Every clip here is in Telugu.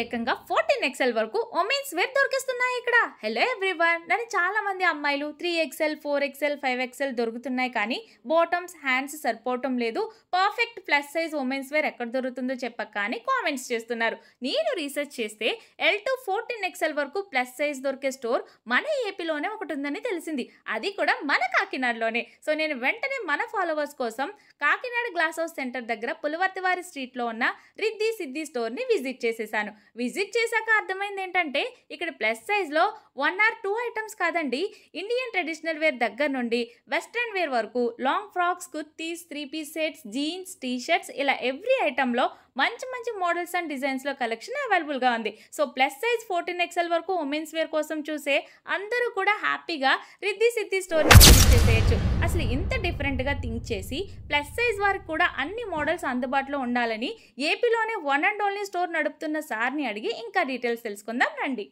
ఏకంగా 14XL వరకు ఉమెన్స్ వేర్ దొరికిస్తున్నాయి ఇక్కడ. హలో ఎవ్రీవన్, నన్ను చాలా మంది అమ్మాయిలు 3XL 4XL 5XL దొరుకుతున్నాయి కానీ బాటమ్స్ హ్యాండ్స్ సరిపోవటం లేదు, perfect plus size womens wear ఎక్కడ దొరుకుతుందో చెప్పక అని కామెంట్స్ చేస్తున్నారు. నేను రీసెర్చ్ చేస్తే L to 14XL వరకు ప్లస్ సైజ్ దొరికే స్టోర్ మన ఏపీలోనే ఒకటి ఉందని తెలిసింది, అది కూడా మన కాకినాడలోనే. సో నేను వెంటనే మన ఫాలోవర్స్ కోసం కాకినాడ గ్లాస్ హౌస్ సెంటర్ దగ్గర పులవర్తివారి స్ట్రీట్లో ఉన్న రిద్ధి సిద్ధి స్టోర్ని విజిట్ చేసేసాను. విజిట్ చేశాక అర్థమైంది ఏంటంటే ఇక్కడ ప్లస్ సైజ్లో 1 or 2 ఐటమ్స్ కాదండి, ఇండియన్ ట్రెడిషనల్ వేర్ దగ్గర నుండి వెస్ట్రన్ వేర్ వరకు long frocks, kurtis, 3-piece sets, jeans, T shirts ఇలా ఎవ్రీ ఐటెంలో మంచి మంచి మోడల్స్ అండ్ డిజైన్స్లో కలెక్షన్ అవైలబుల్గా ఉంది. సో ప్లస్ సైజ్ 14XL వరకు ఉమెన్స్ వేర్ కోసం చూసే అందరూ కూడా హ్యాపీగా రిద్ధి సిద్ధి స్టోర్ని విజిట్ చేసేయచ్చు. అసలు ఇంత డిఫరెంట్గా థింక్ చేసి ప్లస్ సైజ్ వారికి కూడా అన్ని మోడల్స్ అందుబాటులో ఉండాలని ఏపీలోనే వన్ అండ్ ఓన్లీ స్టోర్ నడుపుతున్న సార్ని అడిగి ఇంకా డీటెయిల్స్ తెలుసుకుందాం రండి.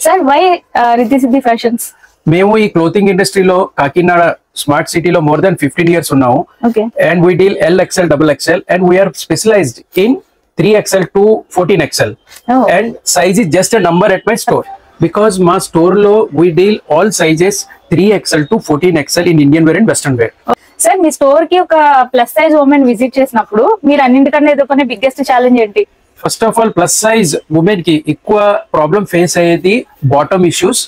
Sir, why Riddhi Siddhi fashions? మేము ఈ క్లోతింగ్ ఇండస్ట్రీలో కాకినాడ స్మార్ట్ సిటీలో మోర్ దాన్ 15 years ఉన్నాము. And we deal LXL, XXL and we are specialized in 3XL to 14XL. And size is just a number at my store because మా స్టోర్ లో we deal all sizes 3XL to 14XL in Indian wear and western wear. Sir, మీ స్టోర్ కి ఒక ప్లస్ సైజ్ ఉమెన్ విజిట్ చేసినప్పుడు మీరు అన్నింటికన్నా ఎదుర్కొనే బిగ్గెస్ట్ ఛాలెంజ్ ఏంటి? First of all plus size women కి ఎక్కువ ప్రాబ్లం ఫేస్ అయ్యేది bottom issues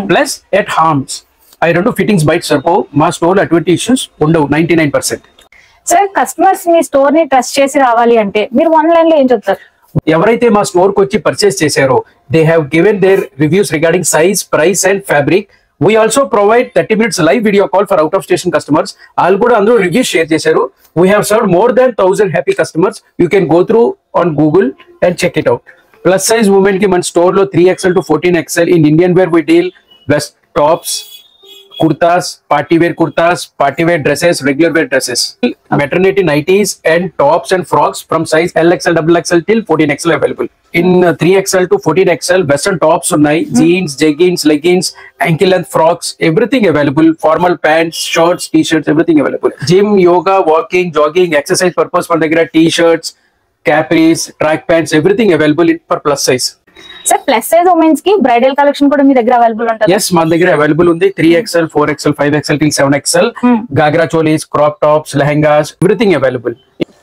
plus at harms. ఆ రెండు ఫిట్టింగ్స్ బయట సరిపోవు. మా స్టోర్ అటువంటి ఇష్యూస్ ఉండవు 99%. సార్, కస్టమర్స్ మీ స్టోర్ ని ట్రస్ట్ చేసి రావాలి అంటే మీరు ఆన్లైన్ లో ఏం చెప్తారు? ఎవరైతే మా స్టోర్ కి వచ్చి పర్చేస్ చేశారో they have given their reviews regarding size, price and fabric. We also provide 30 minutes live video call for out of station customers. All కూడా అందరూ రివ్యూస్ షేర్ చేశారు. We have served more than 1000 happy customers. You can go through on Google and check it out. Plus size women ki మన స్టోర్ లో 3XL to 14XL in Indian wear we deal vest tops, kurtas, party wear dresses, regular wear dresses, maternity nighties and tops and frocks from size LXL, XXL till 14XL available. In 3XL to 14XL western tops unnai, jeans, jeggings, leggings, ankle length frocks, everything available. Formal pants, shorts, t-shirts, everything available. Gym, yoga, walking, jogging, exercise purpose మన దగ్గర t-shirts, capris, track pants, everything available for plus size. Sir, plus size women's కి బ్రైడల్ కలెక్షన్ కూడా మీ దగ్గర అవైలబుల్ ఉంటుంది? ఎస్, మన దగ్గర అవైలబుల్ ఉంది. 3XL, 4XL, 5XL till 7XL, ghagra cholis, crop tops, lehengas, everything available.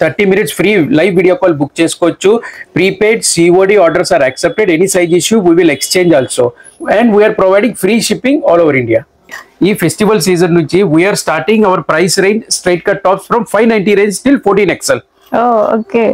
30 minutes free live video call book చేసుకోవచ్చు. Prepaid COD orders are accepted. Any size issue we will exchange also. And we are providing free shipping all over India. ఈ ఫెస్టివల్ సీజన్ నుంచి we are starting our price range straight cut tops from 590 range till 14XL. Okay.